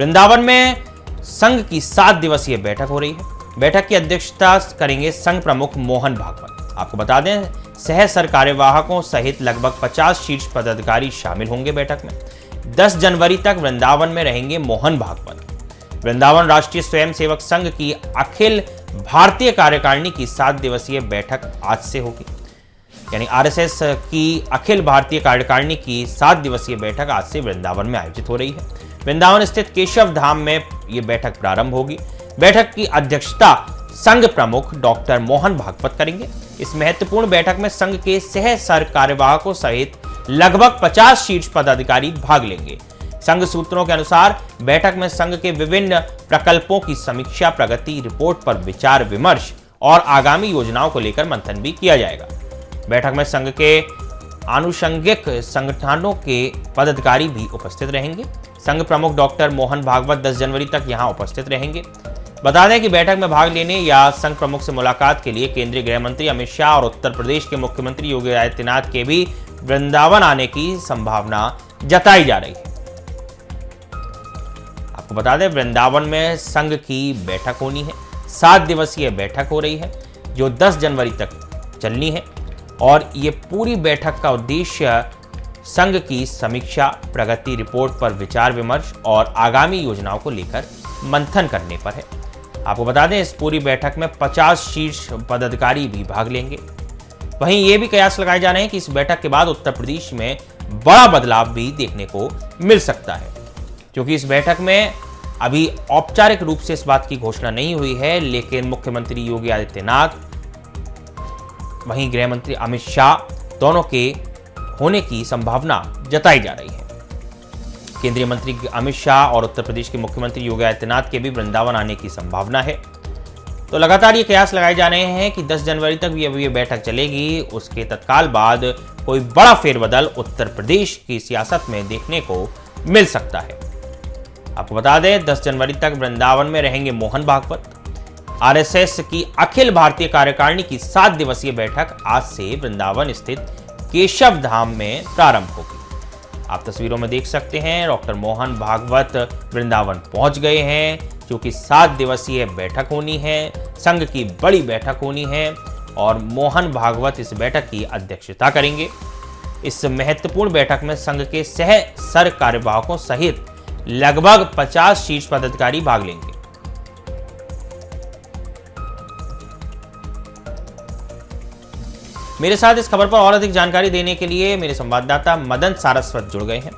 वृंदावन में संघ की 7 दिवसीय बैठक हो रही है। बैठक की अध्यक्षता करेंगे संघ प्रमुख मोहन भागवत। आपको बता दें, सह सर कार्यवाहकों सहित लगभग 50 शीर्ष पदाधिकारी शामिल होंगे बैठक में। 10 जनवरी तक वृंदावन में रहेंगे मोहन भागवत। वृंदावन राष्ट्रीय स्वयंसेवक संघ की अखिल भारतीय कार्यकारिणी की 7 दिवसीय बैठक आज से होगी। यानी आरएसएस की अखिल भारतीय कार्यकारिणी की 7 दिवसीय बैठक आज से वृंदावन में आयोजित हो रही है। वृंदावन स्थित केशव धाम में यह बैठक प्रारंभ होगी। बैठक की अध्यक्षता संघ प्रमुख डॉक्टर मोहन भागवत करेंगे। इस महत्वपूर्ण बैठक में संघ के सह सर कार्यवाहकों सहित लगभग 50 शीर्ष पदाधिकारी भाग लेंगे। संघ सूत्रों के अनुसार बैठक में संघ के विभिन्न प्रकल्पों की समीक्षा, प्रगति रिपोर्ट पर विचार विमर्श और आगामी योजनाओं को लेकर मंथन भी किया जाएगा। बैठक में संघ के आनुषंगिक संगठनों के पदाधिकारी भी उपस्थित रहेंगे। संघ प्रमुख डॉक्टर मोहन भागवत 10 जनवरी तक यहां उपस्थित रहेंगे। बता दें कि बैठक में भाग लेने या संघ प्रमुख से मुलाकात के लिए केंद्रीय गृह मंत्री अमित शाह और उत्तर प्रदेश के मुख्यमंत्री योगी आदित्यनाथ के भी वृंदावन आने की संभावना जताई जा रही है। आपको बता दें, वृंदावन में संघ की बैठक होनी है। 7 दिवसीय बैठक हो रही है जो 10 जनवरी तक चलनी है और ये पूरी बैठक का उद्देश्य संघ की समीक्षा, प्रगति रिपोर्ट पर विचार विमर्श और आगामी योजनाओं को लेकर मंथन करने पर है। आपको बता दें, इस पूरी बैठक में 50 शीर्ष पदाधिकारी भी भाग लेंगे। वहीं ये भी कयास लगाए जा रहे हैं कि इस बैठक के बाद उत्तर प्रदेश में बड़ा बदलाव भी देखने को मिल सकता है, क्योंकि इस बैठक में अभी औपचारिक रूप से इस बात की घोषणा नहीं हुई है, लेकिन मुख्यमंत्री योगी आदित्यनाथ, वहीं गृह मंत्री अमित शाह दोनों के होने की संभावना जताई जा रही है। केंद्रीय मंत्री अमित शाह और उत्तर प्रदेश के मुख्यमंत्री योगी आदित्यनाथ के भी वृंदावन आने की संभावना है। तो लगातार ये कयास लगाए जा रहे हैं कि 10 जनवरी तक भी अभी ये बैठक चलेगी, उसके तत्काल बाद कोई बड़ा फेरबदल उत्तर प्रदेश की सियासत में देखने को मिल सकता है। आपको बता दें, 10 जनवरी तक वृंदावन में रहेंगे मोहन भागवत। आरएसएस की अखिल भारतीय कार्यकारिणी की 7 दिवसीय बैठक आज से वृंदावन स्थित केशव धाम में प्रारंभ होगी। आप तस्वीरों में देख सकते हैं, डॉक्टर मोहन भागवत वृंदावन पहुंच गए हैं, क्योंकि 7 दिवसीय बैठक होनी है, संघ की बड़ी बैठक होनी है और मोहन भागवत इस बैठक की अध्यक्षता करेंगे। इस महत्वपूर्ण बैठक में संघ के सह सर कार्यवाहकों सहित लगभग 50 शीर्ष पदाधिकारी भाग लेंगे। मेरे साथ इस खबर पर और अधिक जानकारी देने के लिए मेरे संवाददाता मदन सारस्वत जुड़ गए हैं।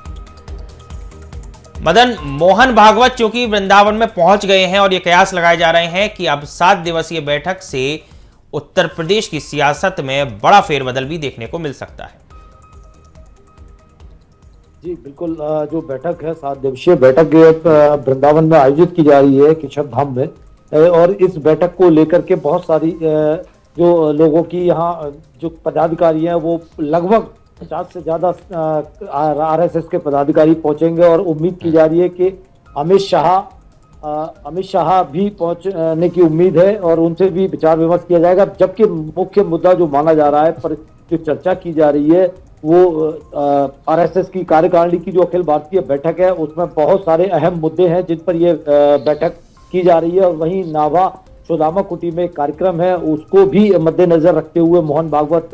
मदन, मोहन भागवत चूंकि वृंदावन में पहुंच गए हैं और ये कयास लगाए जा रहे हैं कि अब 7 दिवसीय बैठक से उत्तर प्रदेश की सियासत में बड़ा फेरबदल भी देखने को मिल सकता है। जी बिल्कुल, जो बैठक है 7 दिवसीय बैठक वृंदावन में आयोजित की जा रही है केशव धाम में, और इस बैठक को लेकर के बहुत सारी जो लोगों की यहाँ जो पदाधिकारी हैं वो लगभग 50 से ज़्यादा आरएसएस के पदाधिकारी पहुंचेंगे और उम्मीद की जा रही है कि अमित शाह भी पहुंचने की उम्मीद है और उनसे भी विचार विमर्श किया जाएगा। जबकि मुख्य मुद्दा जो माना जा रहा है, पर जो चर्चा की जा रही है, वो आरएसएस की कार्यकारिणी की जो अखिल भारतीय बैठक है उसमें बहुत सारे अहम मुद्दे हैं जिन पर ये बैठक की जा रही है। और वहीं नाभा सुदामा कुटी में कार्यक्रम है, उसको भी मद्देनजर रखते हुए मोहन भागवत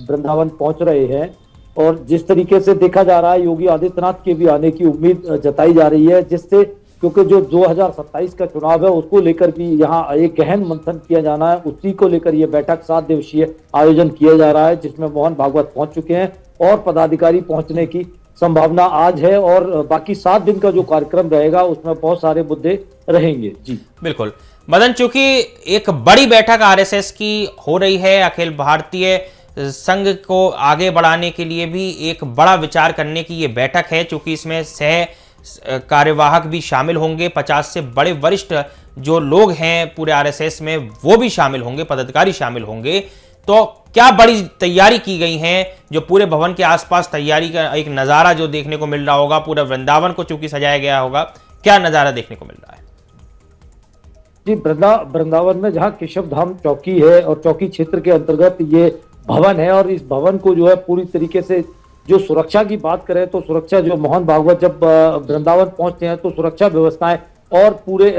वृंदावन पहुंच रहे हैं। और जिस तरीके से देखा जा रहा है, योगी आदित्यनाथ के भी आने की उम्मीद जताई जा रही है, जिससे क्योंकि जो 2027 का चुनाव है उसको लेकर भी यहाँ एक गहन मंथन किया जाना है, उसी को लेकर ये बैठक 7 दिवसीय आयोजन किया जा रहा है, जिसमें मोहन भागवत पहुंच चुके हैं और पदाधिकारी पहुंचने की संभावना आज है। और बाकी 7 दिन का जो कार्यक्रम रहेगा उसमें बहुत सारे मुद्दे रहेंगे। जी बिल्कुल मदन, चूंकि एक बड़ी बैठक आरएसएस की हो रही है, अखिल भारतीय संघ को आगे बढ़ाने के लिए भी एक बड़ा विचार करने की ये बैठक है, चूंकि इसमें सह कार्यवाहक भी शामिल होंगे, 50 से बड़े वरिष्ठ जो लोग हैं पूरे आरएसएस में वो भी शामिल होंगे, पदाधिकारी शामिल होंगे। तो क्या बड़ी तैयारी की गई है, जो पूरे भवन के आसपास तैयारी का एक नज़ारा जो देखने को मिल रहा होगा, पूरा वृंदावन को चूंकि सजाया गया होगा, क्या नज़ारा देखने को मिल रहा है? जी, वृंदावन में जहाँ केशव धाम चौकी है और चौकी क्षेत्र के अंतर्गत ये भवन है और इस भवन को जो है पूरी तरीके से जो सुरक्षा की बात करें तो सुरक्षा, जो मोहन भागवत जब वृंदावन पहुंचते हैं तो सुरक्षा व्यवस्थाएं और पूरे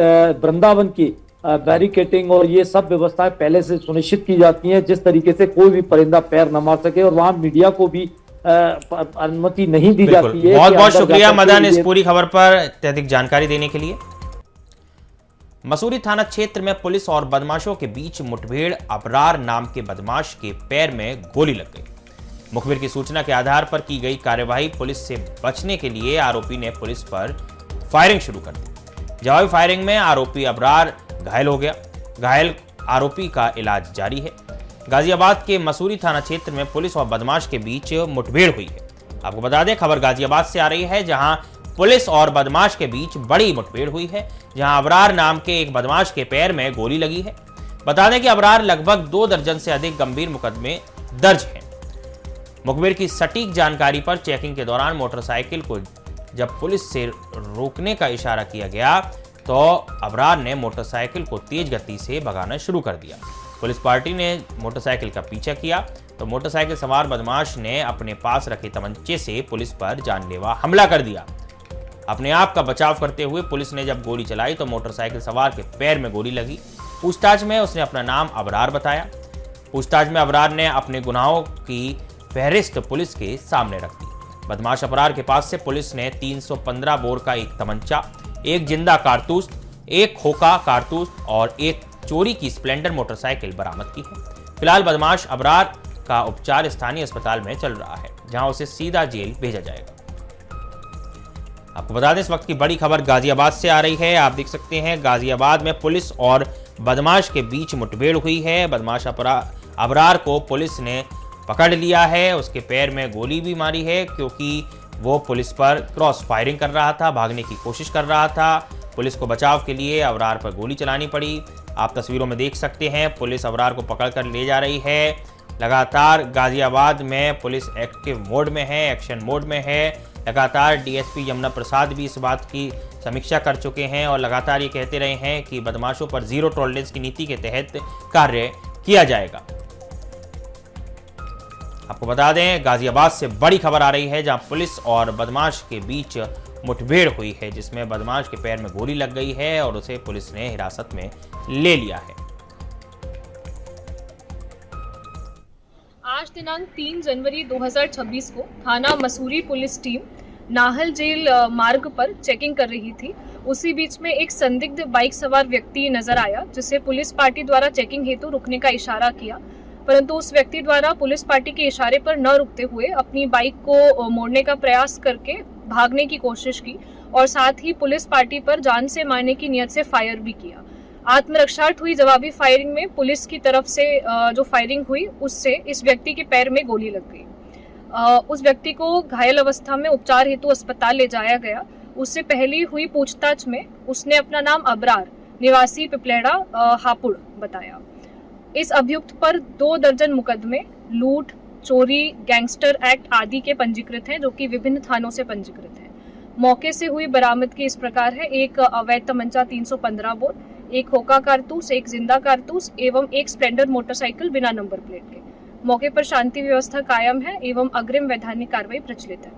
वृंदावन की बैरिकेटिंग और ये सब व्यवस्थाएं पहले से सुनिश्चित की जाती हैं, जिस तरीके से कोई भी परिंदा पैर न मार सके, और वहां मीडिया को भी अनुमति नहीं दी जाती है। बहुत बहुत शुक्रिया मदन इस पूरी खबर पर अत्यधिक जानकारी देने के लिए। मसूरी थाना क्षेत्र में पुलिस और बदमाशों के बीच मुठभेड़, अबरार नाम के बदमाश के पैर में गोली लग गई। मुखबिर की सूचना के आधार पर की गई कार्यवाही, पुलिस से बचने के लिए आरोपी ने पुलिस पर फायरिंग शुरू कर दी। जवाबी फायरिंग में आरोपी अबरार घायल हो गया। घायल आरोपी का इलाज जारी है। गाजियाबाद के मसूरी थाना क्षेत्र में पुलिस और बदमाश के बीच मुठभेड़ हुई है। आपको बता दें, खबर गाजियाबाद से आ रही है, जहां पुलिस और बदमाश के बीच बड़ी मुठभेड़ हुई है, जहां अबरार नाम के एक बदमाश के पैर में गोली लगी है। बता दें कि अबरार लगभग 2 दर्जन से अधिक गंभीर मुकदमे दर्ज हैं। मुखबिर की सटीक जानकारी पर चेकिंग के दौरान मोटरसाइकिल को जब पुलिस से रोकने का इशारा किया गया तो अबरार ने मोटरसाइकिल को तेज गति से भगाना शुरू कर दिया। पुलिस पार्टी ने मोटरसाइकिल का पीछा किया तो मोटरसाइकिल सवार बदमाश ने अपने पास रखे तमंचे से पुलिस पर जानलेवा हमला कर दिया। अपने आप का बचाव करते हुए पुलिस ने जब गोली चलाई तो मोटरसाइकिल सवार के पैर में गोली लगी। पूछताछ में उसने अपना नाम अबरार बताया। पूछताछ में अबरार ने अपने गुनाहों की फहरिस्त पुलिस के सामने रख दी। बदमाश अबरार के पास से पुलिस ने 315 बोर का एक तमंचा, एक जिंदा कारतूस, एक खोखा कारतूस और एक चोरी की स्प्लेंडर मोटरसाइकिल बरामद की है। फिलहाल बदमाश अबरार का उपचार स्थानीय अस्पताल में चल रहा है, जहां उसे सीधा जेल भेजा जाएगा। आपको बता दें, इस वक्त की बड़ी खबर गाजियाबाद से आ रही है। आप देख सकते हैं, गाजियाबाद में पुलिस और बदमाश के बीच मुठभेड़ हुई है। बदमाश अबरार को पुलिस ने पकड़ लिया है। उसके पैर में गोली भी मारी है, क्योंकि वो पुलिस पर क्रॉस फायरिंग कर रहा था, भागने की कोशिश कर रहा था। पुलिस को बचाव के लिए अबरार पर गोली चलानी पड़ी। आप तस्वीरों में देख सकते हैं, पुलिस अबरार को पकड़कर ले जा रही है। लगातार गाजियाबाद में पुलिस एक्टिव मोड में है, एक्शन मोड में है। लगातार डीएसपी यमुना प्रसाद भी इस बात की समीक्षा कर चुके हैं और लगातार ये कहते रहे हैं कि बदमाशों पर जीरो टॉलरेंस की नीति के तहत कार्य किया जाएगा। आपको बता दें, गाजियाबाद से बड़ी खबर आ रही है, जहां पुलिस और बदमाश के बीच मुठभेड़ हुई है, जिसमें बदमाश के पैर में गोली लग गई है और उसे पुलिस ने हिरासत में ले लिया है। आज दिनांक 3 जनवरी 2026 को थाना मसूरी पुलिस टीम नाहल जेल मार्ग पर चेकिंग कर रही थी। उसी बीच में एक संदिग्ध बाइक सवार व्यक्ति नजर आया, जिसे पुलिस पार्टी द्वारा चेकिंग हेतु रुकने का इशारा किया, परंतु उस व्यक्ति द्वारा पुलिस पार्टी के इशारे पर न रुकते हुए अपनी बाइक को मोड़ने का प्रयास करके भागने की कोशिश की और साथ ही पुलिस पार्टी पर जान से मारने की नियत से फायर भी किया। आत्मरक्षार्थ हुई जवाबी फायरिंग में पुलिस की तरफ से जो फायरिंग हुई, उससे इस व्यक्ति के पैर में गोली लग गई। उस व्यक्ति को घायल अवस्था में उपचार हेतु अस्पताल ले जाया गया। उससे पहली हुई पूछताछ में उसने अपना नाम अबरार निवासी पिपलेड़ा हापुड़ बताया। इस अभियुक्त पर 2 दर्जन मुकदमे लूट, चोरी, गैंगस्टर एक्ट आदि के पंजीकृत हैं, जो कि विभिन्न थानों से पंजीकृत हैं। मौके से हुई बरामदगी इस प्रकार है: एक अवैध तमंचा 315 बोर, एक खोखा कारतूस, एक जिंदा कारतूस एवं एक स्प्लेंडर मोटरसाइकिल बिना नंबर प्लेट के। मौके पर शांति व्यवस्था कायम है एवं अग्रिम वैधानिक कार्रवाई प्रचलित है।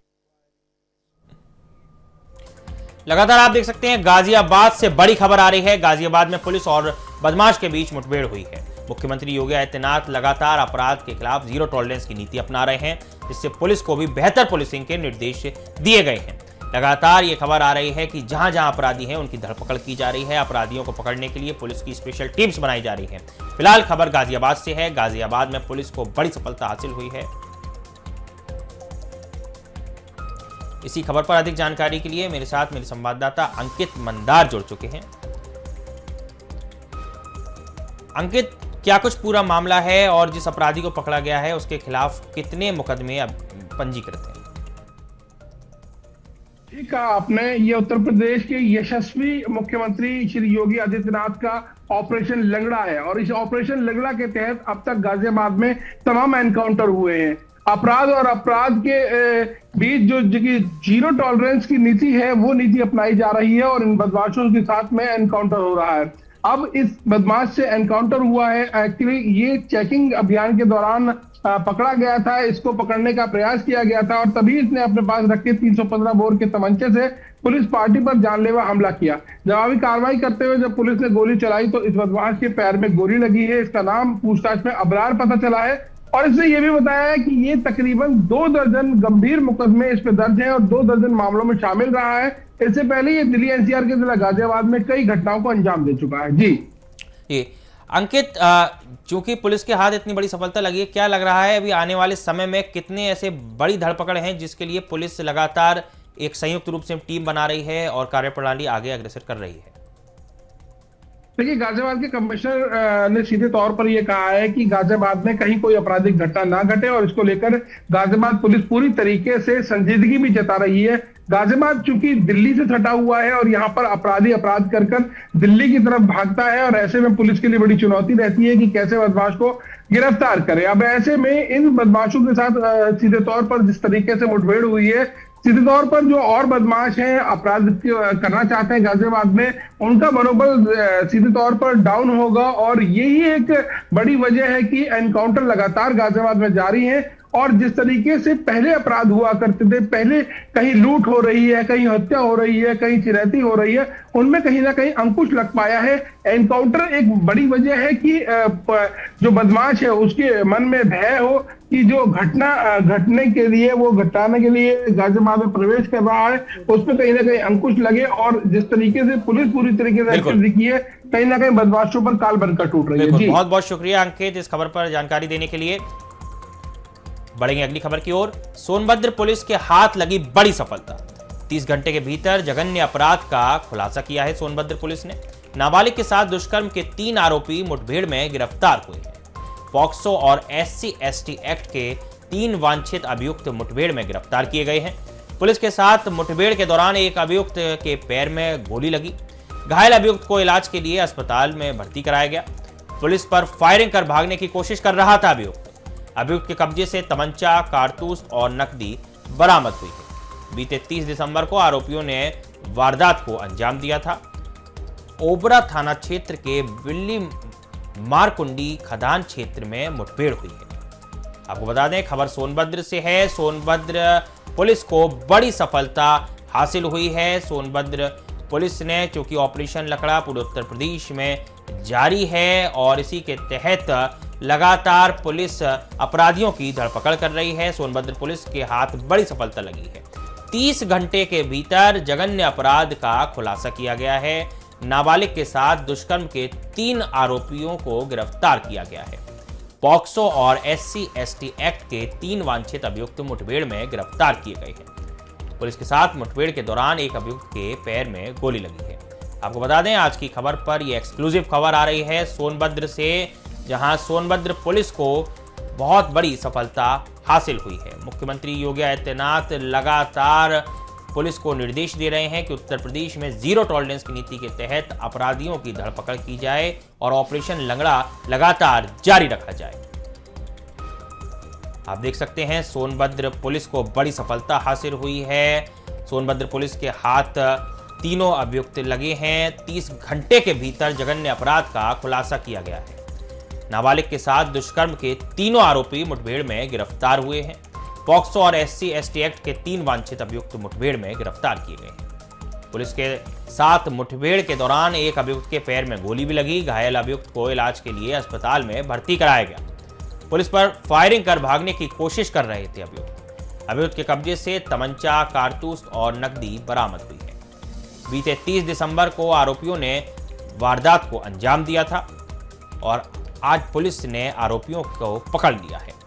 लगातार आप देख सकते हैं, गाजियाबाद से बड़ी खबर आ रही है। गाजियाबाद में पुलिस और बदमाश के बीच मुठभेड़ हुई है। मुख्यमंत्री योगी आदित्यनाथ लगातार अपराध के खिलाफ जीरो टॉलरेंस की नीति अपना रहे हैं, जिससे पुलिस को भी बेहतर पुलिसिंग के निर्देश दिए गए हैं। लगातार ये खबर आ रही है कि जहां जहां अपराधी हैं उनकी धरपकड़ की जा रही है। अपराधियों को पकड़ने के लिए पुलिस की स्पेशल टीम्स बनाई जा रही हैं। फिलहाल खबर गाजियाबाद से है। गाजियाबाद में पुलिस को बड़ी सफलता हासिल हुई है। इसी खबर पर अधिक जानकारी के लिए मेरे साथ मेरे संवाददाता अंकित मंदार जुड़ चुके हैं। अंकित, क्या कुछ पूरा मामला है और जिस अपराधी को पकड़ा गया है उसके खिलाफ कितने मुकदमे पंजीकृत हैं? ठीक कहा आपने, ये उत्तर प्रदेश के यशस्वी मुख्यमंत्री श्री योगी आदित्यनाथ का ऑपरेशन लंगड़ा है और इस ऑपरेशन लंगड़ा के तहत अब तक गाजियाबाद में तमाम एनकाउंटर हुए हैं। अपराध और अपराध के बीच जो जीरो टॉलरेंस की नीति है वो नीति अपनाई जा रही है और इन बदमाशों के साथ में एनकाउंटर हो रहा है। अब इस बदमाश से एनकाउंटर हुआ है। एक्चुअली ये चेकिंग अभियान के दौरान पकड़ा गया था, इसको पकड़ने का प्रयास किया गया था और तभी इसने अपने पास रखे 315 बोर के तमंचे से पुलिस पार्टी पर जानलेवा हमला किया। जवाबी कार्रवाई करते हुए जब पुलिस ने गोली चलाई तो इस बदमाश के पैर में गोली लगी है। इसका नाम पूछताछ में अबरार पता चला है और इसने ये भी बताया है कि ये तकरीबन 2 दर्जन गंभीर मुकदमे इस पे दर्ज हैं और 2 दर्जन मामलों में शामिल रहा है। इससे पहले ये दिल्ली एनसीआर के जिला गाजियाबाद में कई घटनाओं को अंजाम दे चुका है। जी अंकित, चूंकि पुलिस के हाथ इतनी बड़ी सफलता लगी है, क्या लग रहा है अभी आने वाले समय में कितने ऐसे बड़ी धरपकड़ हैं जिसके लिए पुलिस लगातार एक संयुक्त रूप से टीम बना रही है और कार्यप्रणाली आगे अग्रसर कर रही है? देखिए, गाजियाबाद के कमिश्नर ने सीधे तौर पर यह कहा है कि गाजियाबाद में कहीं कोई आपराधिक घटना ना घटे और इसको लेकर गाजियाबाद पुलिस पूरी तरीके से संजीदगी भी जता रही है। गाजियाबाद चूंकि दिल्ली से सटा हुआ है और यहाँ पर अपराधी अपराध कर दिल्ली की तरफ भागता है और ऐसे में पुलिस के लिए बड़ी चुनौती रहती है कि कैसे बदमाश को गिरफ्तार करे। अब ऐसे में इन बदमाशों के साथ सीधे तौर पर जिस तरीके से मुठभेड़ हुई है, सीधे तौर पर जो और बदमाश हैं अपराध करना चाहते हैं गाजियाबाद में, उनका मनोबल सीधे तौर पर डाउन होगा और यही एक बड़ी वजह है कि एनकाउंटर लगातार गाजियाबाद में जारी है। और जिस तरीके से पहले अपराध हुआ करते थे, पहले कहीं लूट हो रही है, कहीं हत्या हो रही है, कहीं चिरैती हो रही है, उनमें कहीं ना कहीं अंकुश लग पाया है। एनकाउंटर एक बड़ी वजह है कि जो बदमाश है उसके मन में भय हो कि जो घटना घटने के लिए, वो घटाने के लिए गाजियाबाद में प्रवेश कर रहा है, उस पर कहीं ना कहीं अंकुश लगे। और जिस तरीके से पुलिस पूरी तरीके से एक्शन दिखी है, कहीं ना कहीं बदमाशों पर काल बनकर टूट रही है। बहुत बहुत शुक्रिया अंकित इस खबर पर जानकारी देने के लिए। बढ़ेंगे अगली खबर की ओर। सोनभद्र पुलिस के हाथ लगी बड़ी सफलता। 30 घंटे के भीतर जघन्य अपराध का खुलासा किया है सोनभद्र पुलिस ने। नाबालिग के साथ दुष्कर्म के 3 आरोपी मुठभेड़ में गिरफ्तार हुए हैं। पॉक्सो और SC/ST एक्ट के 3 वांछित अभियुक्त मुठभेड़ में गिरफ्तार किए गए हैं। पुलिस के साथ मुठभेड़ के दौरान एक अभियुक्त के पैर में गोली लगी। घायल अभियुक्त को इलाज के लिए अस्पताल में भर्ती कराया गया। पुलिस पर फायरिंग कर भागने की कोशिश कर रहा था अभियुक्त के कब्जे से तमंचा, कारतूस और नकदी बरामद हुई है। बीते 30 दिसंबर को आरोपियों ने वारदात को अंजाम दिया था। ओबरा थाना क्षेत्र के बिल्ली मारकुंडी खदान क्षेत्र में मुठभेड़ हुई है। आपको बता दें, खबर सोनभद्र से है। सोनभद्र पुलिस को बड़ी सफलता हासिल हुई है। सोनभद्र पुलिस ने, चूंकि ऑपरेशन लकड़ा पूरे उत्तर प्रदेश में जारी है और इसी के तहत लगातार पुलिस अपराधियों की धरपकड़ कर रही है। सोनभद्र पुलिस के हाथ बड़ी सफलता लगी है। 30 घंटे के भीतर जघन्य अपराध का खुलासा किया गया है। नाबालिग के साथ दुष्कर्म के 3 आरोपियों को गिरफ्तार किया गया है। पॉक्सो और SC/ST एक्ट के 3 वांछित अभियुक्त मुठभेड़ में गिरफ्तार किए गए हैं। पुलिस के साथ मुठभेड़ के दौरान एक अभियुक्त के पैर में गोली लगी है। आपको बता दें, आज की खबर पर यह एक्सक्लूसिव खबर आ रही है सोनभद्र से, जहां सोनभद्र पुलिस को बहुत बड़ी सफलता हासिल हुई है। मुख्यमंत्री योगी आदित्यनाथ लगातार पुलिस को निर्देश दे रहे हैं कि उत्तर प्रदेश में जीरो टॉलरेंस की नीति के तहत अपराधियों की धरपकड़ की जाए और ऑपरेशन लंगड़ा लगातार जारी रखा जाए। आप देख सकते हैं, सोनभद्र पुलिस को बड़ी सफलता हासिल हुई है। सोनभद्र पुलिस के हाथ तीनों अभियुक्त लगे हैं। 30 घंटे के भीतर जघन्य अपराध का खुलासा किया गया है। नाबालिग के साथ दुष्कर्म के 3 आरोपी मुठभेड़ में गिरफ्तार हुए हैं। पॉक्सो और SC/ST एक्ट के 3 वांछित अभियुक्त मुठभेड़ में गिरफ्तार किए गए हैं। पुलिस के साथ मुठभेड़ के दौरान एक अभियुक्त के पैर में गोली भी लगी। घायल अभियुक्त को इलाज के लिए अस्पताल में भर्ती कराया गया। पुलिस पर फायरिंग कर भागने की कोशिश कर रहे थे अभियुक्त के कब्जे से तमंचा, कारतूस और नकदी बरामद हुई है। बीते 30 दिसंबर को आरोपियों ने वारदात को अंजाम दिया था और आज पुलिस ने आरोपियों को पकड़ लिया है।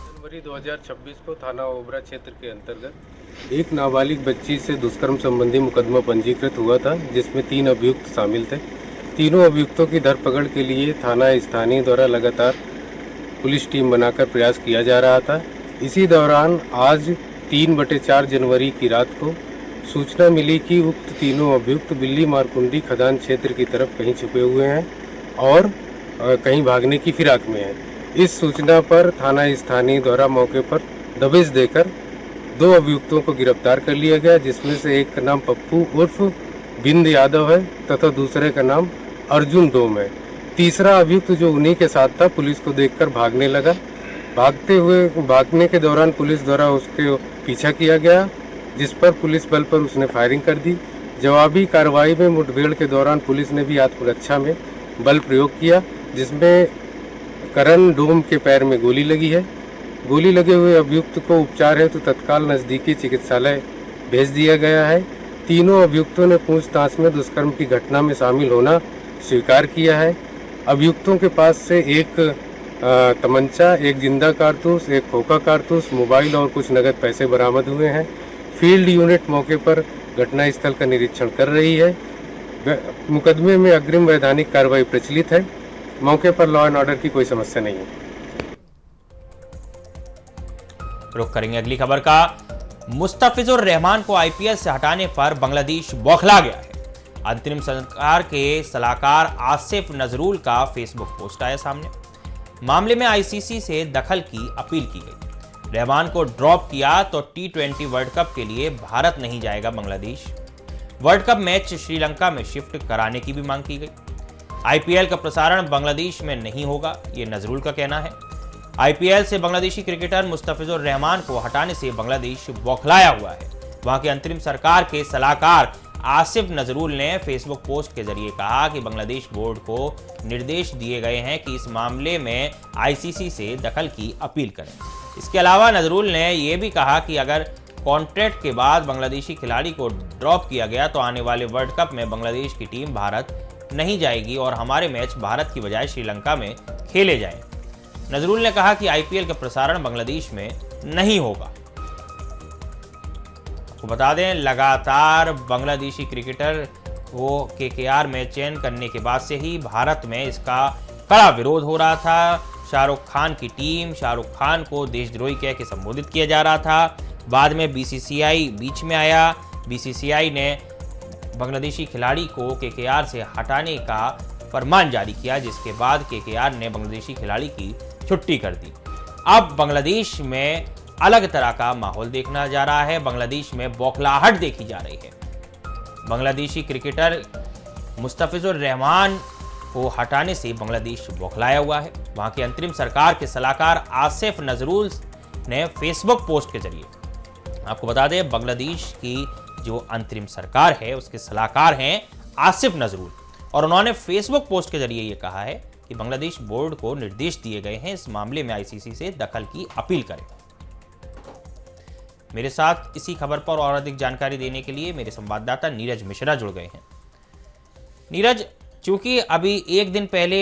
जनवरी 2026 को थाना ओबरा क्षेत्र के अंतर्गत एक नाबालिग बच्ची से दुष्कर्म संबंधी मुकदमा पंजीकृत हुआ था, जिसमें 3 अभियुक्त शामिल थे। तीनों अभियुक्तों की धरपकड़ के लिए थाना स्थानीय द्वारा लगातार पुलिस टीम बनाकर प्रयास किया जा रहा था। इसी दौरान आज 3/4 जनवरी की रात को सूचना मिली कि उक्त तीनों अभियुक्त बिल्ली मारकुंडी खदान क्षेत्र की तरफ कहीं छुपे हुए हैं और कहीं भागने की फिराक में हैं। इस सूचना पर थाना स्थानीय द्वारा मौके पर दबिश देकर 2 अभियुक्तों को गिरफ्तार कर लिया गया, जिसमें से एक का नाम पप्पू उर्फ बिंद यादव है तथा दूसरे का नाम अर्जुन डोम है। तीसरा अभियुक्त जो उन्हीं के साथ था, पुलिस को देखकर भागने लगा। भागने के दौरान पुलिस द्वारा उसके पीछा किया गया, जिस पर पुलिस बल पर उसने फायरिंग कर दी। जवाबी कार्रवाई में मुठभेड़ के दौरान पुलिस ने भी आत्मरक्षा में बल प्रयोग किया, जिसमें करण डोम के पैर में गोली लगी है। गोली लगे हुए अभियुक्त को उपचार हेतु तत्काल नजदीकी चिकित्सालय भेज दिया गया है। तीनों अभियुक्तों ने पूछताछ में दुष्कर्म की घटना में शामिल होना स्वीकार किया है। अभियुक्तों के पास से एक तमंचा, एक जिंदा कारतूस, एक खोखा कारतूस, मोबाइल और कुछ नगद पैसे बरामद हुए हैं। फील्ड यूनिट मौके पर घटनास्थल का निरीक्षण कर रही है। मुकदमे में अग्रिम वैधानिक कार्रवाई प्रचलित है। मौके पर लॉ एंड ऑर्डर की कोई समस्या नहीं है। रुख करेंगे अगली खबर का। मुस्तफिजुर रहमान को आईपीएल से हटाने पर बांग्लादेश बौखला गया है। अंतरिम सरकार के सलाहकार आसिफ नजरुल का फेसबुक पोस्ट आया सामने। मामले में आईसीसी से दखल की अपील की गई। रहमान को ड्रॉप किया तो T20 वर्ल्ड कप के लिए भारत नहीं जाएगा Bangladesh. World cup match Sri Lanka में शिफ्ट कराने की भी मांग की गई। आईपीएल का प्रसारण बांग्लादेश में नहीं होगा, ये नजरुल का कहना है। आईपीएल से बांग्लादेशी क्रिकेटर मुस्तफिजुर रहमान को हटाने से बांग्लादेश बौखलाया हुआ है। वहां की अंतरिम सरकार के सलाहकार आसिफ नजरुल ने फेसबुक पोस्ट के जरिए कहा कि बांग्लादेश बोर्ड को निर्देश दिए गए हैं कि इस मामले में आईसीसी से दखल की अपील करें। इसके अलावा नजरुल ने यह भी कहा कि अगर कॉन्ट्रैक्ट के बाद बांग्लादेशी खिलाड़ी को ड्रॉप किया गया तो आने वाले वर्ल्ड कप में बांग्लादेश की टीम भारत नहीं जाएगी और हमारे मैच भारत की बजाय श्रीलंका में खेले जाएं। नजरुल ने कहा कि आईपीएल का प्रसारण बांग्लादेश में नहीं होगा। आपको बता दें, लगातार बांग्लादेशी क्रिकेटर को केकेआर में चयन करने के बाद से ही भारत में इसका कड़ा विरोध हो रहा था। शाहरुख खान की टीम, शाहरुख खान को देशद्रोही कह के संबोधित किया जा रहा था। बाद में बीसीसीआई बीच में आया। बीसीसीआई ने बांग्लादेशी खिलाड़ी को केकेआर से हटाने का फरमान जारी किया, जिसके बाद केकेआर ने बांग्लादेशी खिलाड़ी की छुट्टी कर दी। अब बांग्लादेश में अलग तरह का माहौल देखना जा रहा है। बांग्लादेश में बौखलाहट देखी जा रही है। बांग्लादेशी क्रिकेटर मुस्तफिजुर रहमान को हटाने से बांग्लादेश बौखलाया हुआ है। वहां की अंतरिम सरकार के सलाहकार आसिफ नजरुल ने फेसबुक पोस्ट के जरिए, आपको बता दें, बांग्लादेश की जो अंतरिम सरकार है उसके सलाहकार हैं आसिफ नजरुल, और उन्होंने फेसबुक पोस्ट के जरिए यह कहा है कि बांग्लादेश बोर्ड को निर्देश दिए गए हैं इस मामले में आईसीसी से दखल की अपील करें। मेरे साथ इसी खबर पर और अधिक जानकारी देने के लिए मेरे संवाददाता नीरज मिश्रा जुड़ गए हैं। नीरज, चूंकि अभी एक दिन पहले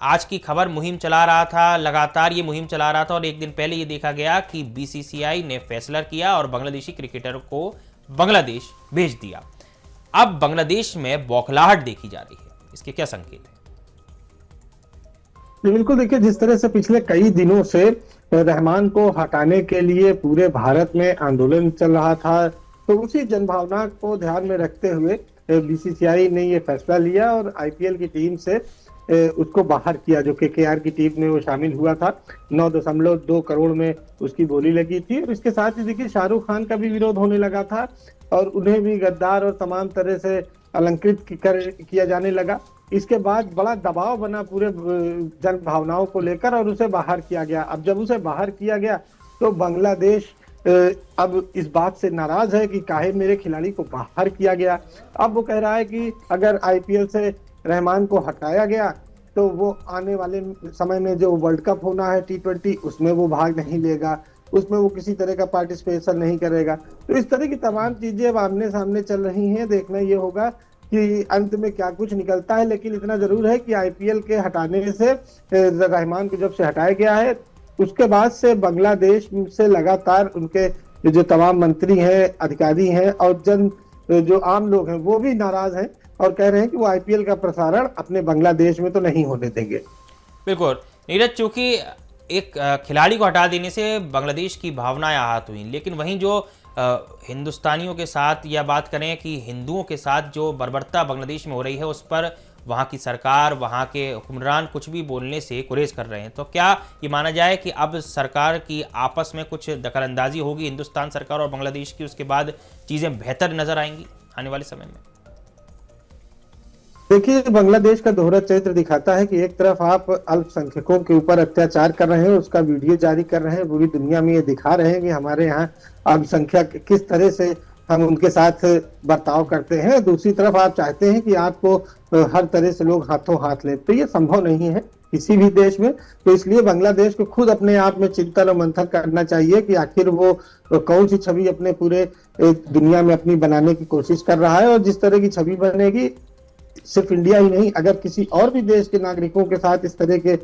आज की खबर मुहिम चला रहा था, लगातार ये मुहिम चला रहा था, और एक दिन पहले ये देखा गया कि बीसीसीआई ने फैसला किया और बांग्लादेशी क्रिकेटर को बांग्लादेश भेज दिया। अब बांग्लादेश में बौखलाहट देखी जा रही है, इसके क्या संकेत हैं? बिल्कुल, देखिए, जिस तरह से पिछले कई दिनों से रहमान को हटाने के लिए पूरे भारत में आंदोलन चल रहा था, तो उसी जनभावना को ध्यान में रखते हुए बीसीसीआई ने ये फैसला लिया और आईपीएल की टीम से उसको बाहर किया। जो केकेआर की टीम में वो शामिल हुआ था, 9.2 करोड़ में उसकी बोली लगी थी। और इसके साथ ही देखिए, शाहरुख खान का भी विरोध होने लगा था और उन्हें भी गद्दार और तमाम तरह से अलंकृत किया जाने लगा। इसके बाद बड़ा दबाव बना पूरे जन भावनाओं को लेकर और उसे बाहर किया गया। अब जब उसे बाहर किया गया तो बांग्लादेश अब इस बात से नाराज है कि काहे मेरे खिलाड़ी को बाहर किया गया। अब वो कह रहा है कि अगर आईपीएल से रहमान को हटाया गया तो वो आने वाले समय में जो वर्ल्ड कप होना है T20, उसमें वो भाग नहीं लेगा, उसमें वो किसी तरह का पार्टिसिपेशन नहीं करेगा। तो इस तरह की तमाम चीजें अब आमने सामने चल रही हैं। देखना ये होगा कि अंत में क्या कुछ निकलता है, लेकिन इतना जरूर है कि आईपीएल के हटाने से रहमान को जब से हटाया गया है उसके बाद से बांग्लादेश से लगातार उनके जो तमाम मंत्री हैं, अधिकारी हैं और जो आम लोग हैं वो भी नाराज हैं और कह रहे हैं कि वो आईपीएल का प्रसारण अपने बांग्लादेश में तो नहीं होने देंगे। बिल्कुल नीरज, चूंकि एक खिलाड़ी को हटा देने से बांग्लादेश की भावनाएं आहत हुई, लेकिन वहीं जो हिंदुस्तानियों के साथ या बात करें कि हिंदुओं के साथ जो बर्बरता बांग्लादेश में हो रही है उस पर वहाँ की सरकार, वहाँ के हुक्मरान कुछ भी बोलने से गुरेज कर रहे हैं। तो क्या ये माना जाए कि अब सरकार की आपस में कुछ दखलंदाजी होगी हिंदुस्तान सरकार और बांग्लादेश की, उसके बाद चीज़ें बेहतर नजर आएंगी आने वाले समय में? देखिए, बांग्लादेश का दोहरा चरित्र दिखाता है कि एक तरफ आप अल्पसंख्यकों के ऊपर अत्याचार कर रहे हैं, उसका वीडियो जारी कर रहे हैं, पूरी दुनिया में ये दिखा रहे हैं कि हमारे यहाँ अल्पसंख्यक किस तरह से हम उनके साथ बर्ताव करते हैं। दूसरी तरफ आप चाहते हैं कि आपको हर तरह से लोग हाथों हाथ लें, तो ये संभव नहीं है किसी भी देश में। तो इसलिए बांग्लादेश को खुद अपने आप में चिंतन और मंथन करना चाहिए कि आखिर वो कौन सी छवि अपने पूरे दुनिया में अपनी बनाने की कोशिश कर रहा है, और जिस तरह की छवि बनेगी सिर्फ इंडिया ही नहीं, अगर किसी और भी देश के नागरिकों के साथ इस तरह के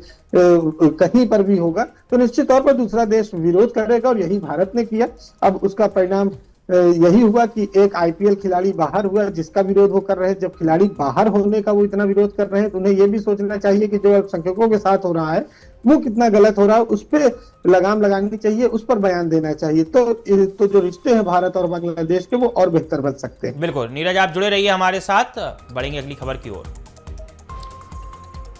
कहीं पर भी होगा तो निश्चित तौर पर दूसरा देश विरोध करेगा, और यही भारत ने किया। अब उसका परिणाम यही हुआ कि एक आईपीएल खिलाड़ी बाहर हुआ जिसका विरोध वो कर रहे हैं। जब खिलाड़ी बाहर होने का वो इतना विरोध कर रहे हैं तो उन्हें ये भी सोचना चाहिए कि जो अल्पसंख्यकों के साथ हो रहा है वो कितना गलत हो रहा है, उस पर लगाम लगानी चाहिए, उस पर बयान देना चाहिए। तो जो रिश्ते हैं भारत और बांग्लादेश के वो और बेहतर बन सकते हैं। बिल्कुल नीरज, आप जुड़े रहिए हमारे साथ, बढ़ेंगे अगली खबर की ओर।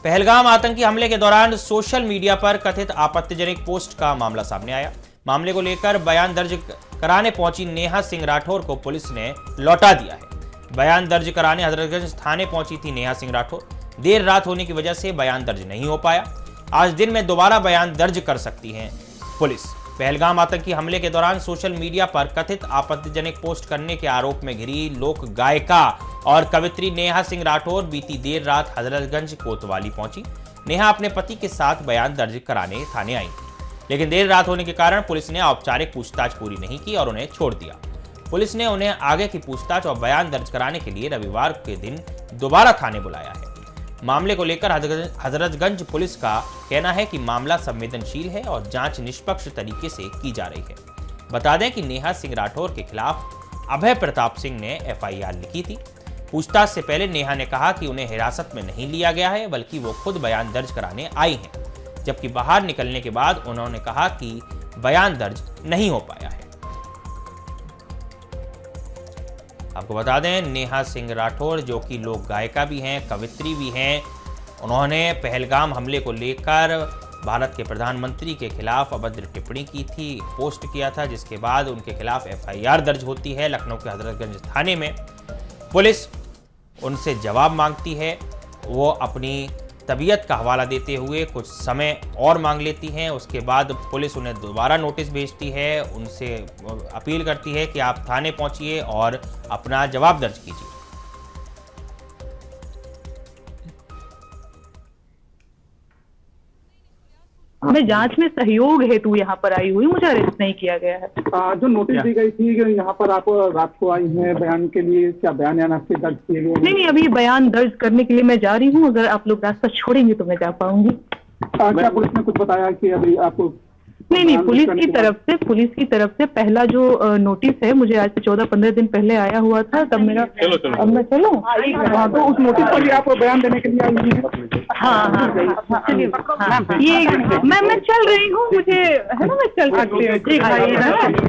पहलगाम आतंकी हमले के दौरान सोशल मीडिया पर कथित आपत्तिजनक पोस्ट का मामला सामने आया। मामले को लेकर बयान दर्ज कराने पहुंची नेहा सिंह राठौर को पुलिस ने लौटा दिया है। बयान दर्ज कराने हजरतगंज थाने पहुंची थी नेहा सिंह राठौर। देर रात होने की वजह से बयान दर्ज नहीं हो पाया। आज दिन में दोबारा बयान दर्ज कर सकती है पुलिस। पहलगाम आतंकी हमले के दौरान सोशल मीडिया पर कथित आपत्तिजनक पोस्ट करने के आरोप में घिरी लोक गायिका और कवित्री नेहा सिंह राठौर बीती देर रात हजरतगंज कोतवाली पहुंची। नेहा अपने पति के साथ बयान दर्ज कराने थाने आई थी, लेकिन देर रात होने के कारण पुलिस ने औपचारिक पूछताछ पूरी नहीं की और उन्हें छोड़ दिया। पुलिस ने उन्हें आगे की पूछताछ और बयान दर्ज कराने के लिए रविवार के दिन दोबारा थाने बुलाया है। मामले को लेकर हजरतगंज पुलिस का कहना है कि मामला संवेदनशील है और जांच निष्पक्ष तरीके से की जा रही है। बता दें कि नेहा सिंह राठौर के खिलाफ अभय प्रताप सिंह ने एफआईआर लिखी थी। पूछताछ से पहले नेहा ने कहा कि उन्हें हिरासत में नहीं लिया गया है, बल्कि वो खुद बयान दर्ज कराने आई हैं, जबकि बाहर निकलने के बाद उन्होंने कहा कि बयान दर्ज नहीं हो पाया है। आपको बता दें, नेहा सिंह राठौर जो कि लोक गायिका भी हैं, कवित्री भी हैं, उन्होंने पहलगाम हमले को लेकर भारत के प्रधानमंत्री के खिलाफ अभद्र टिप्पणी की थी, पोस्ट किया था, जिसके बाद उनके खिलाफ एफआईआर दर्ज होती है लखनऊ के हजरतगंज थाने में। पुलिस उनसे जवाब मांगती है, वो अपनी तबीयत का हवाला देते हुए कुछ समय और मांग लेती हैं। उसके बाद पुलिस उन्हें दोबारा नोटिस भेजती है, उनसे अपील करती है कि आप थाने पहुंचिए और अपना जवाब दर्ज कीजिए। मैं जांच में सहयोग हेतु यहाँ पर आई हुई, मुझे अरेस्ट नहीं किया गया है। जो नोटिस दी गई थी कि यहाँ पर आप रात को आई हैं बयान के लिए, क्या बयान या नाश्ते दर्ज किए गए? नहीं, अभी बयान दर्ज करने के लिए मैं जा रही हूँ। अगर आप लोग रास्ता छोड़ेंगे तो मैं जा पाऊंगी। क्या पुलिस ने कुछ बताया कि अभी आपको? नहीं, पुलिस की तरफ से पहला जो नोटिस है मुझे आज से 14-15 दिन पहले आया हुआ था, तब मेरा अब मैं चलूं। तो उस नोटिस पर भी आप बयान देने के लिए आई हैं? हाँ, ये मैं चल रही हूँ, मुझे है ना, मैं चल सकती हूँ। ठीक है,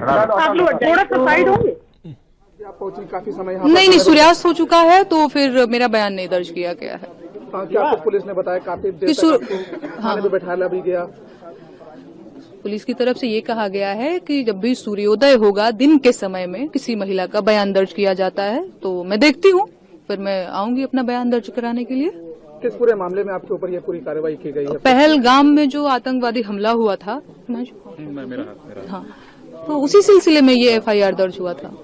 आप लोग थोड़ा सा साइड होंगे? आप पहुंची काफी समय? नहीं, सूर्यास्त हो चुका है तो फिर मेरा बयान नहीं दर्ज किया गया है। क्या आपको पुलिस ने बताया काफी देर तक थाने पे बैठाया भी गया? पुलिस की तरफ से ये कहा गया है कि जब भी सूर्योदय होगा दिन के समय में किसी महिला का बयान दर्ज किया जाता है, तो मैं देखती हूँ, फिर मैं आऊंगी अपना बयान दर्ज कराने के लिए। किस पूरे मामले में आपके ऊपर ये पूरी कार्रवाई की गई है? पहलगाम में जो आतंकवादी हमला हुआ था, हाँ, तो उसी सिलसिले में ये एफआईआर दर्ज हुआ था।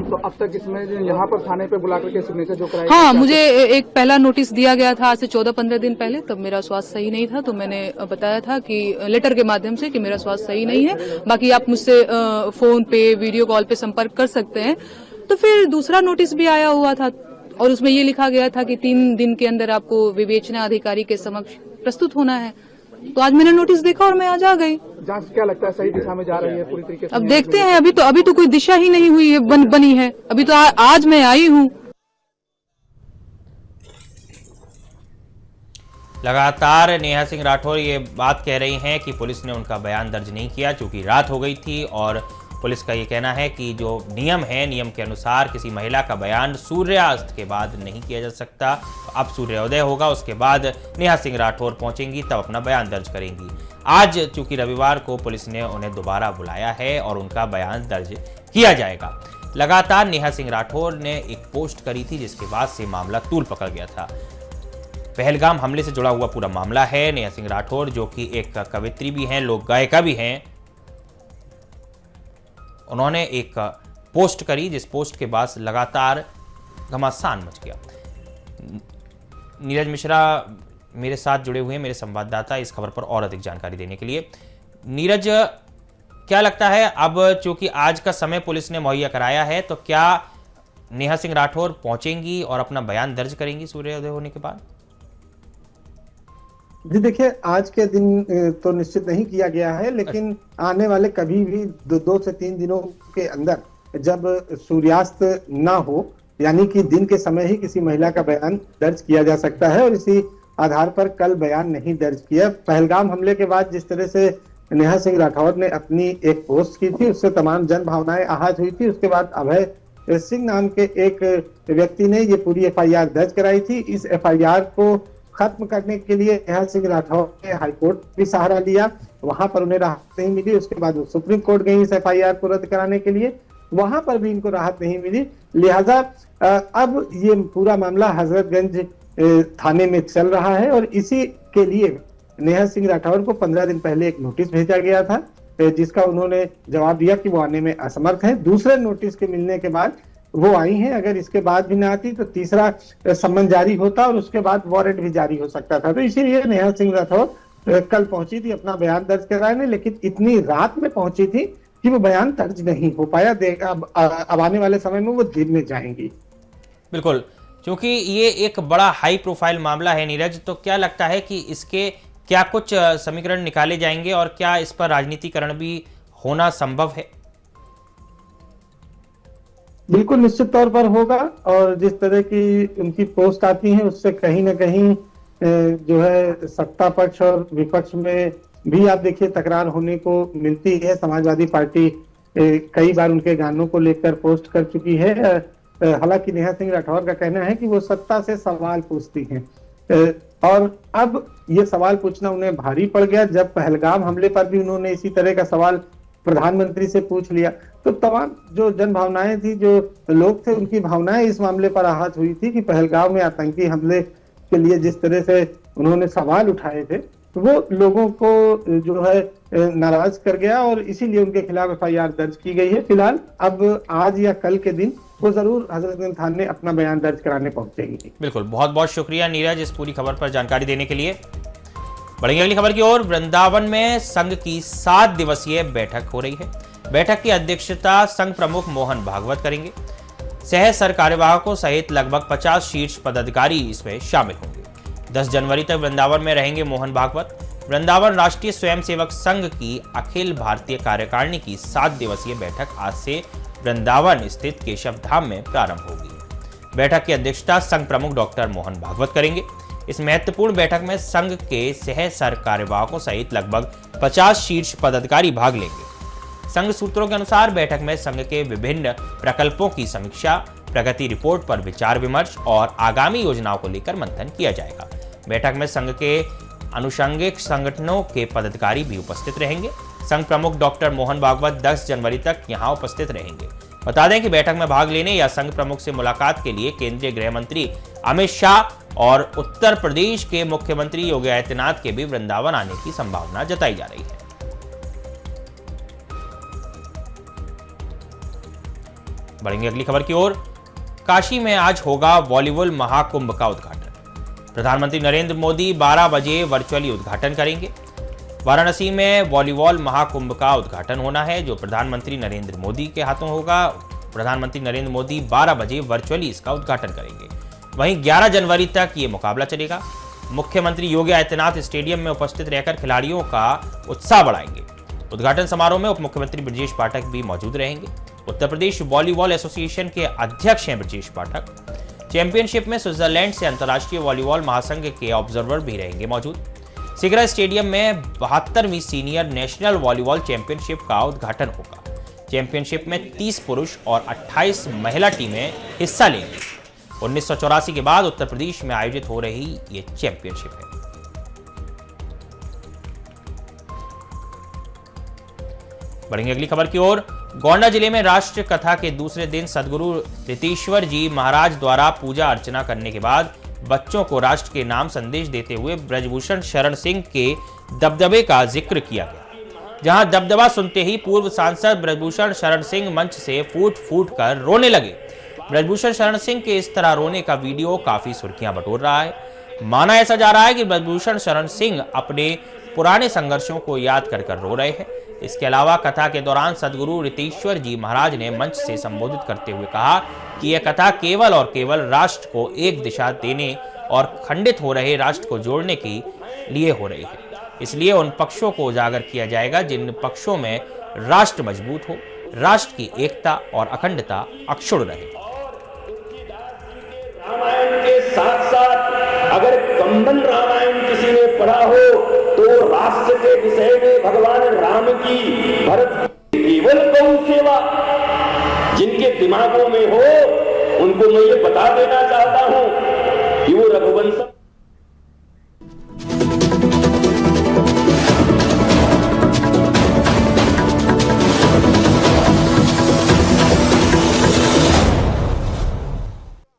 तो अब तक इसमें यहाँ पर थाने पे बुलाकर के सिग्नेचर जो कराई? हाँ, मुझे एक पहला नोटिस दिया गया था आज से 14-15 दिन पहले, तब मेरा स्वास्थ्य सही नहीं था, तो मैंने बताया था कि लेटर के माध्यम से कि मेरा स्वास्थ्य सही नहीं है, बाकी आप मुझसे फोन पे, वीडियो कॉल पे संपर्क कर सकते हैं। तो फिर दूसरा नोटिस भी आया हुआ था और उसमें ये लिखा गया था कि 3 दिन के अंदर आपको विवेचना अधिकारी के समक्ष प्रस्तुत होना है। तो आज मैंने नोटिस देखा और मैं आज आ गई। जांच क्या लगता है सही दिशा में जा रही है पूरी तरीके से? अब देखते हैं, अभी तो कोई दिशा ही नहीं हुई है, बनी है। अभी तो आज मैं आई हूँ। लगातार नेहा सिंह राठौर ये बात कह रही हैं कि पुलिस ने उनका बयान दर्ज नहीं किया, चूंकि रात हो गई थी और पुलिस का ये कहना है कि जो नियम है, नियम के अनुसार किसी महिला का बयान सूर्यास्त के बाद नहीं किया जा सकता। अब सूर्योदय होगा, उसके बाद नेहा सिंह राठौर पहुंचेंगी, तब अपना बयान दर्ज करेंगी। आज चूंकि रविवार को पुलिस ने उन्हें दोबारा बुलाया है और उनका बयान दर्ज किया जाएगा। लगातार नेहा सिंह राठौर ने एक पोस्ट करी थी, जिसके बाद से मामला तूल पकड़ गया था। पहलगाम हमले से जुड़ा हुआ पूरा मामला है। नेहा सिंह राठौर जो कि एक कवित्री भी हैं, लोक गायिका भी हैं, उन्होंने एक पोस्ट करी, जिस पोस्ट के बाद लगातार घमासान मच गया। नीरज मिश्रा मेरे साथ जुड़े हुए हैं, मेरे संवाददाता, इस खबर पर और अधिक जानकारी देने के लिए। नीरज, क्या लगता है, अब चूंकि आज का समय पुलिस ने मुहैया कराया है, तो क्या नेहा सिंह राठौर पहुंचेंगी और अपना बयान दर्ज करेंगी सूर्योदय होने के बाद? जी देखिए, आज के दिन तो निश्चित नहीं किया गया है, लेकिन आने वाले कभी भी 2 से 3 दिनों के अंदर जब सूर्यास्त ना हो, यानी कि दिन के समय ही किसी महिला का बयान दर्ज किया जा सकता है। और इसी आधार पर कल बयान नहीं दर्ज किया। पहलगाम हमले के बाद जिस तरह से नेहा सिंह राठौर ने अपनी एक पोस्ट की थी, उससे तमाम जन भावनाएं आहत हुई थी। उसके बाद अभय सिंह नाम के एक व्यक्ति ने ये पूरी FIR दर्ज कराई थी। इस FIR को खत्म करने के लिए नेहा सिंह राठौर ने हाईकोर्ट भी सहारा लिया, वहां पर उन्हें राहत नहीं मिली। उसके बाद वो सुप्रीम कोर्ट गई इस FIR को रद्द कराने के लिए, वहां पर भी इनको राहत नहीं मिली। लिहाजा अब ये पूरा मामला हजरतगंज थाने में चल रहा है और इसी के लिए नेहा सिंह राठौर को 15 दिन पहले एक नोटिस भेजा गया था, जिसका उन्होंने जवाब दिया कि वो आने में असमर्थ है। दूसरे नोटिस के मिलने के बाद वो आई हैं। अगर इसके बाद भी ना आती तो तीसरा सम्मन जारी होता और उसके बाद वारंट भी जारी हो सकता था। तो इसीलिए नेहा सिंह राठौर कल पहुंची थी अपना बयान दर्ज कराने, लेकिन इतनी रात में पहुंची थी कि वो बयान दर्ज नहीं हो पाया। अब आने वाले समय में वो दिन में जाएंगी। बिल्कुल, क्योंकि ये एक बड़ा हाई प्रोफाइल मामला है नीरज, तो क्या लगता है कि इसके क्या कुछ समीकरण निकाले जाएंगे और क्या इस पर राजनीतिकरण भी होना संभव है? बिल्कुल निश्चित तौर पर होगा। और जिस तरह की उनकी पोस्ट आती है, उससे कहीं ना कहीं जो है सत्ता पक्ष और विपक्ष में भी आप देखिए तकरार होने को मिलती है। समाजवादी पार्टी कई बार उनके गानों को लेकर पोस्ट कर चुकी है। हालांकि नेहा सिंह राठौर का कहना है कि वो सत्ता से सवाल पूछती हैं, और अब ये सवाल पूछना उन्हें भारी पड़ गया जब पहलगाम हमले पर भी उन्होंने इसी तरह का सवाल प्रधानमंत्री से पूछ लिया। तो तमाम जो जन भावनाएं थी, जो लोग थे, उनकी भावनाएं इस मामले पर आहत हुई थी कि पहलगाम में आतंकी हमले के लिए जिस तरह से उन्होंने सवाल उठाए थे, वो लोगों को जो है नाराज कर गया और इसीलिए उनके खिलाफ FIR दर्ज की गई है। फिलहाल अब आज या कल के दिन वो जरूर हजरतगंज थाने अपना बयान दर्ज कराने पहुंचेंगे। बिल्कुल, बहुत बहुत शुक्रिया नीरज इस पूरी खबर पर जानकारी देने के लिए। बढ़ेंगे अगली खबर की ओर। वृंदावन में संघ की 7 दिवसीय बैठक हो रही है। बैठक की अध्यक्षता संघ प्रमुख मोहन भागवत करेंगे। सह सरकार्यवाहकों सहित लगभग 50 शीर्ष पदाधिकारी इसमें शामिल होंगे। 10 जनवरी तक वृंदावन में रहेंगे मोहन भागवत। वृंदावन राष्ट्रीय स्वयंसेवक संघ की अखिल भारतीय कार्यकारिणी की 7 दिवसीय बैठक आज से वृंदावन स्थित केशव धाम में प्रारंभ होगी। बैठक की अध्यक्षता संघ प्रमुख डॉक्टर मोहन भागवत करेंगे। इस महत्वपूर्ण बैठक में संघ के सह सरकार्यवाहकों सहित लगभग 50 शीर्ष पदाधिकारी भाग लेंगे। संघ सूत्रों के अनुसार बैठक में संघ के विभिन्न प्रकल्पों की समीक्षा, प्रगति रिपोर्ट पर विचार विमर्श और आगामी योजनाओं को लेकर मंथन किया जाएगा। बैठक में संघ के अनुषंगिक संगठनों के पदाधिकारी भी उपस्थित रहेंगे। संघ प्रमुख डॉक्टर मोहन भागवत 10 जनवरी तक यहां उपस्थित रहेंगे। बता दें कि बैठक में भाग लेने या संघ प्रमुख से मुलाकात के लिए केंद्रीय गृह मंत्री अमित शाह और उत्तर प्रदेश के मुख्यमंत्री योगी आदित्यनाथ के भी वृंदावन आने की संभावना जताई जा रही है। बढ़ेंगे अगली खबर की ओर। काशी में आज होगा वॉलीबॉल महाकुंभ का उद्घाटन। प्रधानमंत्री नरेंद्र मोदी 12 बजे वर्चुअली उद्घाटन करेंगे। वाराणसी में वॉलीबॉल महाकुंभ का उद्घाटन होना है, जो प्रधानमंत्री नरेंद्र मोदी के हाथों होगा। प्रधानमंत्री नरेंद्र मोदी 12 बजे वर्चुअली इसका उद्घाटन करेंगे। वहीं 11 जनवरी तक ये मुकाबला चलेगा। मुख्यमंत्री योगी आदित्यनाथ स्टेडियम में उपस्थित रहकर खिलाड़ियों का उत्साह बढ़ाएंगे। उद्घाटन समारोह में उप मुख्यमंत्री ब्रजेश पाठक भी मौजूद रहेंगे। उत्तर प्रदेश वॉलीबॉल एसोसिएशन के अध्यक्ष हैं ब्रजेश पाठक। चैंपियनशिप में स्विट्जरलैंड से अंतर्राष्ट्रीय वॉलीबॉल महासंघ के ऑब्जर्वर भी रहेंगे मौजूद। सिगरा स्टेडियम में 72वीं सीनियर नेशनल वॉलीबॉल चैंपियनशिप का उद्घाटन होगा। चैंपियनशिप में 30 पुरुष और 28 महिला टीमें हिस्सा लेंगी। 1984 के बाद उत्तर प्रदेश में आयोजित हो रही ये चैंपियनशिप है। बढ़ेंगे अगली खबर की ओर। गोंडा जिले में राष्ट्र कथा के दूसरे दिन सदगुरु रितेश्वर जी महाराज द्वारा पूजा अर्चना करने के बाद बच्चों को राष्ट्र के नाम संदेश देते हुए ब्रजभूषण शरण सिंह के दबदबे का जिक्र किया गया, जहां दबदबा सुनते ही पूर्व सांसद ब्रजभूषण शरण सिंह मंच से फूट फूट कर रोने लगे। ब्रजभूषण शरण सिंह के इस तरह रोने का वीडियो काफी सुर्खियां बटोर रहा है। माना ऐसा जा रहा है कि ब्रजभूषण शरण सिंह अपने पुराने संघर्षों को याद कर कर रो रहे हैं। इसके अलावा कथा के दौरान सदगुरु रितेश्वर जी महाराज ने मंच से संबोधित करते हुए कहा कि यह कथा केवल और केवल राष्ट्र को एक दिशा देने और खंडित हो रहे राष्ट्र को जोड़ने के लिए हो रही है। इसलिए उन पक्षों को उजागर किया जाएगा जिन पक्षों में राष्ट्र मजबूत हो, राष्ट्र की एकता और अखंडता अक्षुण्ण रहे। रामायण के साथ साथ अगर कंबन रामायण किसी ने पढ़ा हो तो राष्ट्र के विषय में भगवान राम की भरत केवल गौ सेवा जिनके दिमागों में हो उनको मैं ये बता देना चाहता हूं कि वो रघुवंश